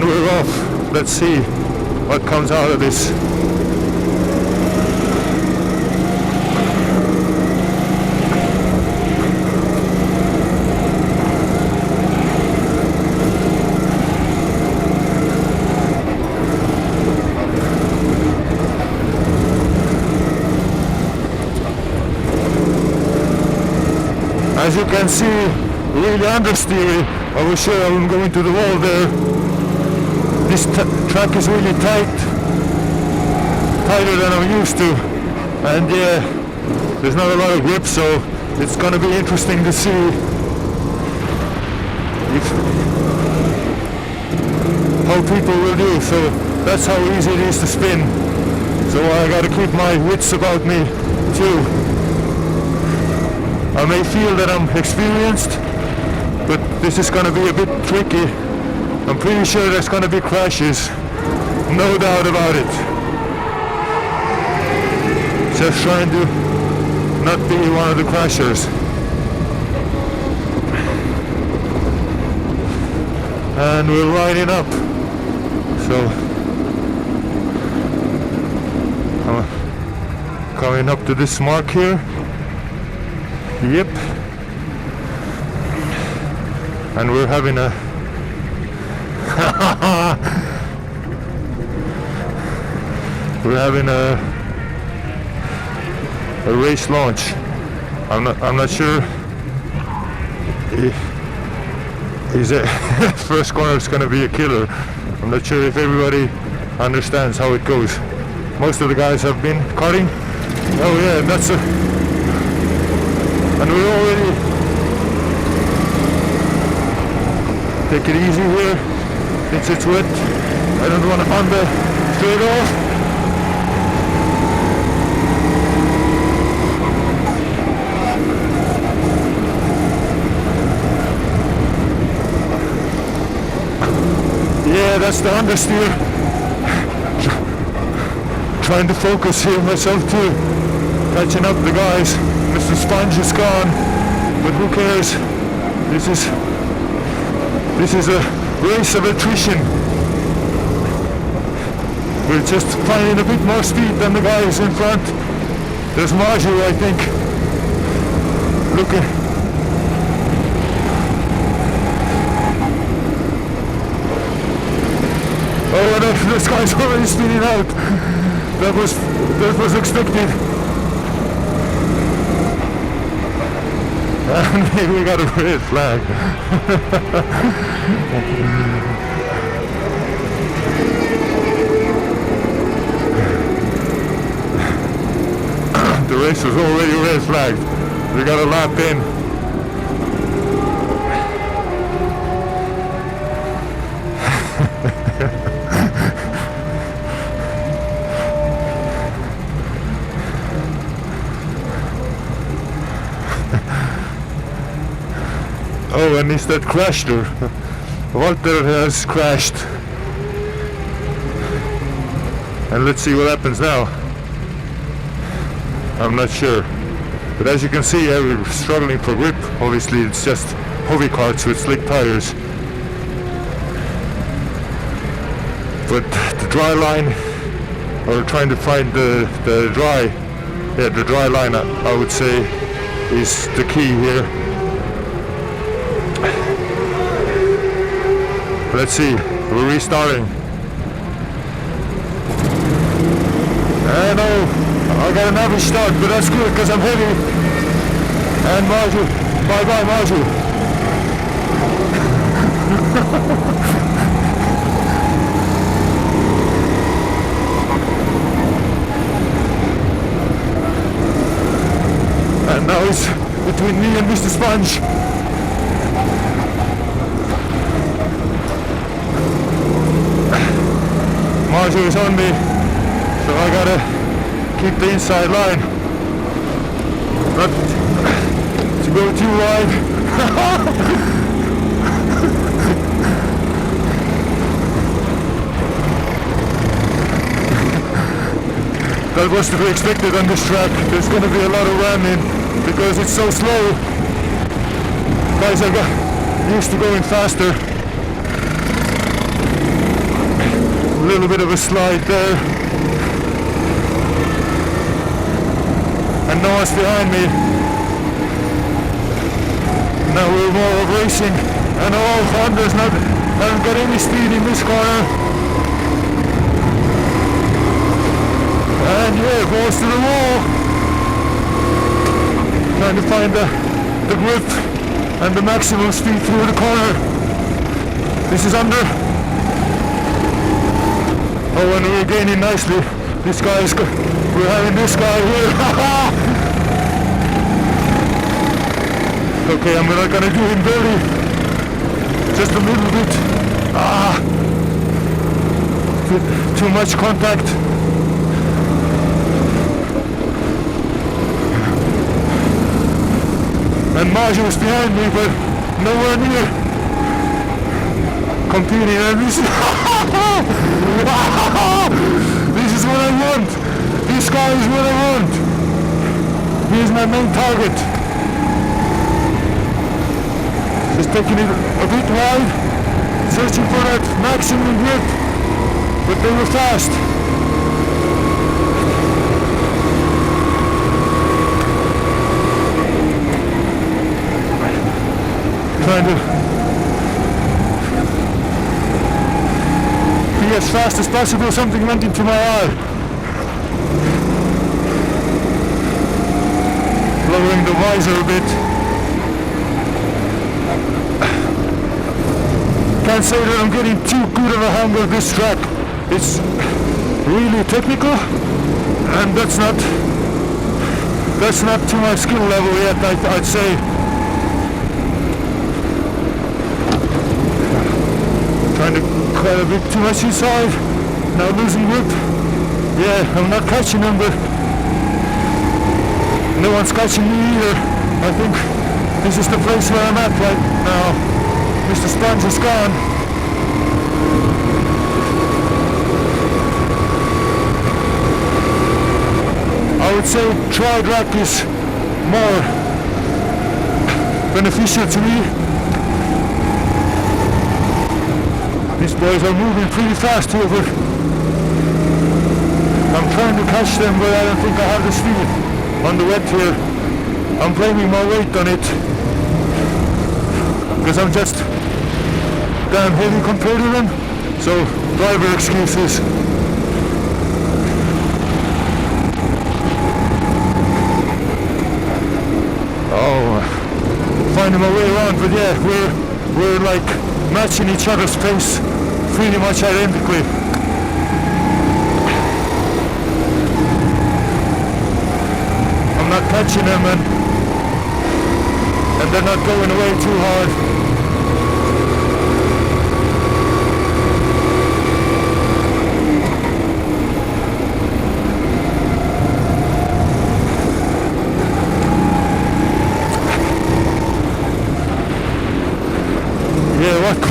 we're off. Let's see what comes out of this. As you can see, really understeery. I was sure I'm going to the wall there. This track is really tight, tighter than I'm used to, and yeah, there's not a lot of grip, so it's gonna be interesting to see how people will do. So that's how easy it is to spin. So I gotta keep my wits about me too. I may feel that I'm experienced, but this is gonna be a bit tricky. I'm pretty sure there's gonna be crashes, no doubt about it. Just trying to not be one of the crashers. And we're lining up. So I'm coming up to this mark here. Yep. And we're having a a race launch. I'm not sure if the first corner is going to be a killer. I'm not sure if everybody understands how it goes. Most of the guys have been karting. Oh yeah, that's a, and we're already take it easy here since it's wet. I don't want to on the straight off. Yeah, that's the understeer. Trying to focus here myself too. Catching up the guys. Mr. Sponge is gone, but who cares? This is a race of attrition. We're just finding a bit more speed than the guys in front. There's Maju, I think. Looking. Oh, no, this guy's already spinning out. That was expected. And we got a red flag. The race was already red flagged. We got a lap in. Oh, and it's that crasher. Walter has crashed. And let's see what happens now. I'm not sure. But as you can see, we're struggling for grip. Obviously, it's just hobby carts with slick tires. But the dry line, or trying to find the dry line, I would say, is the key here. Let's see, we're restarting. No, I got an average start, but that's good because I'm heavy. And Maju, bye-bye Maju. And now it's between me and Mr. Sponge. Maju is on me, so I gotta keep the inside line, not to go too wide. That was to be expected on this track. There's gonna be a lot of ramming because it's so slow. Guys are used to going faster. little bit of a slide there. And no one's behind me. Now we're more of racing, and Honda's haven't got any speed in this corner. And yeah, goes to the wall. Trying to find the grip and the maximum speed through the corner. This is under. Oh, and we're gaining nicely. This guy is good. We're having this guy here. Okay, I'm not gonna do him dirty. Just a little bit. Too much contact. And Marge was behind me, but nowhere near competing. And this is what I want. This guy is what I want. He is my main target. Just taking it a bit wide, searching for that maximum grip, but they were fast. Trying to be as fast as possible. Something went into my eye. Lowering the visor a bit. Can't say that I'm getting too good of a hang of this track. It's really technical, and that's not to my skill level yet, I'd say. Trying to cut a bit too much inside, now losing grip. Yeah, I'm not catching them, but no one's catching me either. I think this is the place where I'm at right now. Mr. Sponge is gone. I would say tri-track is more beneficial to me. These boys are moving pretty fast here, but I'm trying to catch them, but I don't think I have the speed on the wet here. I'm blaming my weight on it, because I'm just damn heavy compared to them. So, driver excuses. Oh, finding my way around, but yeah, we're like matching each other's pace pretty much identically. I'm not catching them, and they're not going away too hard.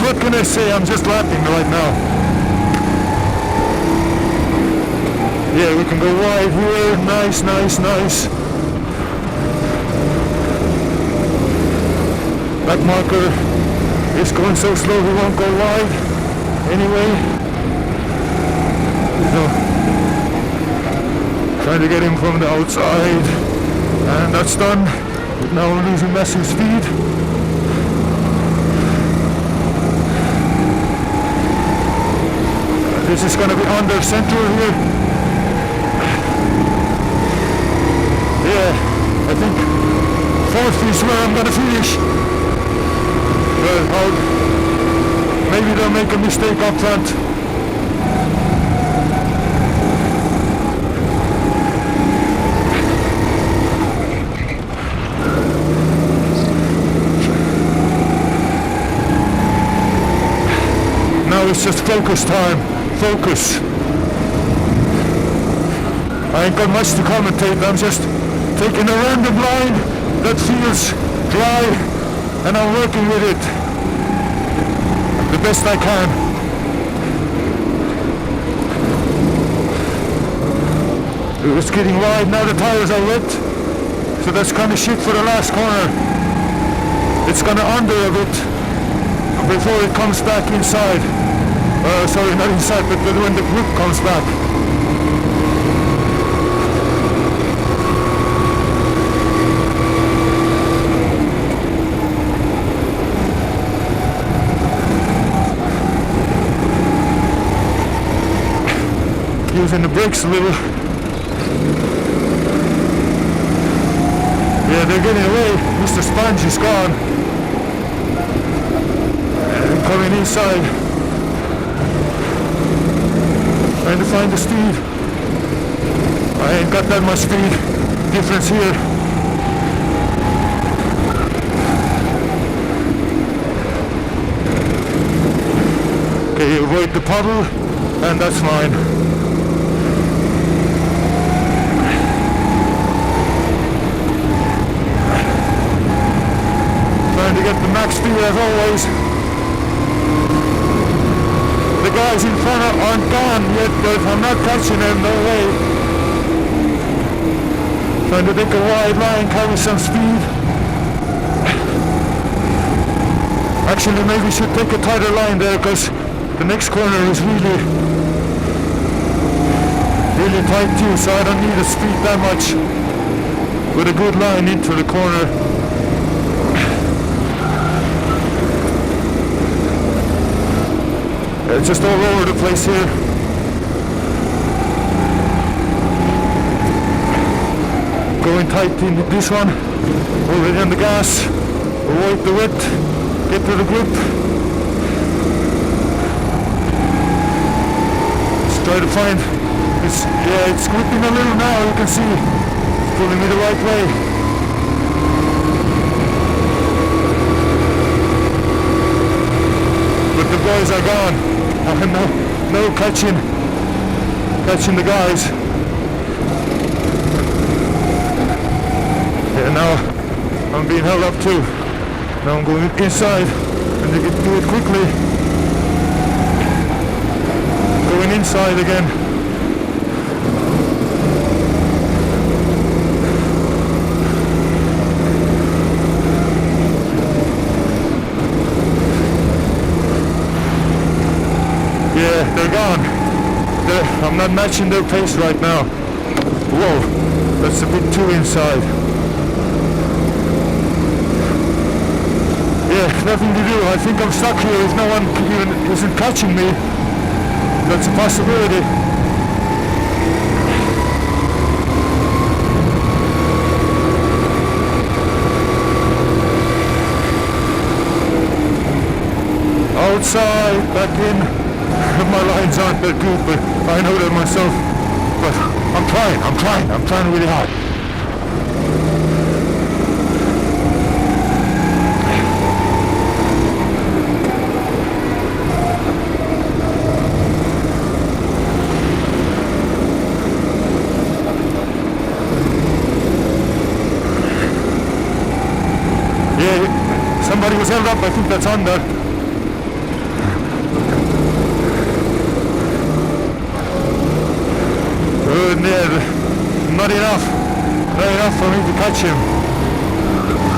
What can I say? I'm just laughing right now. Yeah, we can go wide here. Nice, nice, nice. That marker is going so slow he won't go wide anyway. So, trying to get him from the outside. And that's done. But now I'm losing massive speed. This is going to be under center here. Yeah, I think fourth is where I'm going to finish. But maybe they'll make a mistake up front. Now it's just focus time. Focus. I ain't got much to commentate. I'm just taking a random line that feels dry, and I'm working with it the best I can. It's getting wide now. The tires are wet, so that's kind of shit for the last corner. It's gonna under a bit before it comes back inside. Sorry, not inside, but when the grip comes back. Using the brakes a little. Yeah, they're getting away. Mr. Sponge is gone. And coming inside. Trying to find the speed. I ain't got that much speed difference here. Okay, avoid the puddle, and that's fine. Trying to get the max speed as always. The guys in front aren't gone yet, but I'm not catching them, no way. Trying to take a wide line, carry some speed. Actually, maybe should take a tighter line there, because the next corner is really tight too, so I don't need to speed that much. With a good line into the corner. It's just all over the place here. Going tight in this one. Already on the gas. Avoid the wet. Get to the grip. Let's try to find. It's gripping a little now. You can see it's pulling me the right way. But the boys are gone. No catching the guys. Yeah, now I'm being held up too. Now I'm going inside, and they can do it quickly. Going inside again. Yeah, they're gone. I'm not matching their pace right now. Whoa, that's a bit too inside. Yeah, nothing to do. I think I'm stuck here if no one even isn't catching me. That's a possibility. Outside, back in. My lines aren't that good, but I know that myself. But I'm trying really hard. Yeah, somebody was held up, I think that's on there. Not enough for me to catch him.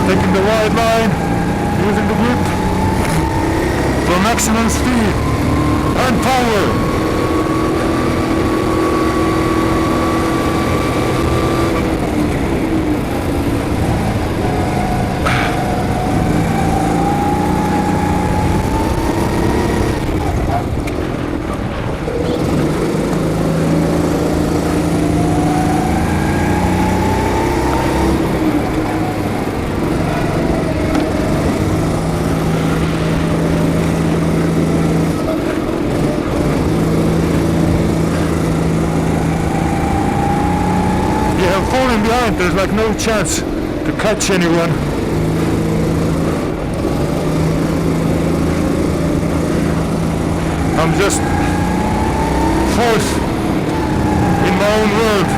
Taking the wide line, using the grip for maximum speed and power. Falling behind, there's like no chance to catch anyone. I'm just fourth in my own world.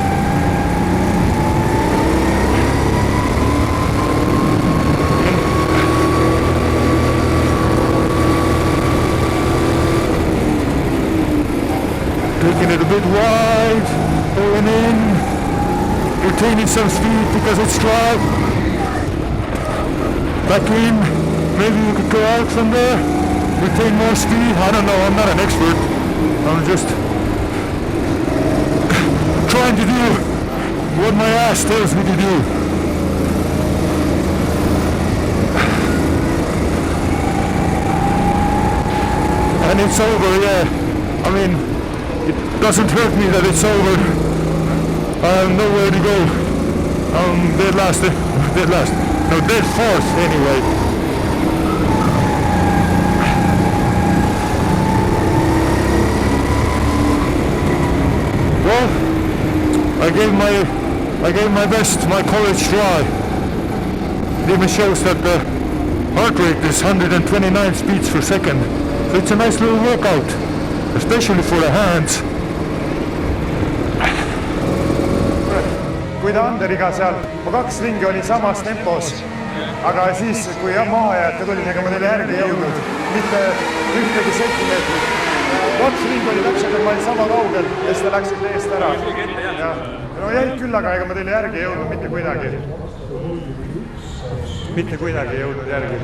Taking it a bit wide, going in. Retaining some speed because it's dry. Back in. Maybe you could go out from there. retain more speed. I don't know, I'm not an expert. I'm just trying to do what my ass tells me to do. And it's over, yeah. I mean, it doesn't hurt me that it's over. I have nowhere to go. I'm dead last. No, dead fourth anyway. Well, I gave my best, my courage try. It even shows that the heart rate is 129 beats per second. So it's a nice little workout, especially for the hands. Kui ta Anderiga seal, ma 2 ringi olin samas tempos, aga siis, kui maha jäeti tulin, ega ma teile järgi ei jõudnud, mitte ühtegi sentimeetrit. 2 ringi oli täpselt, et ma olin sama kaugel ja siis ta läksid eest ära. No jäid küll, aga ega ma teile järgi ei jõudnud mitte kuidagi. Mitte kuidagi ei jõudnud järgi.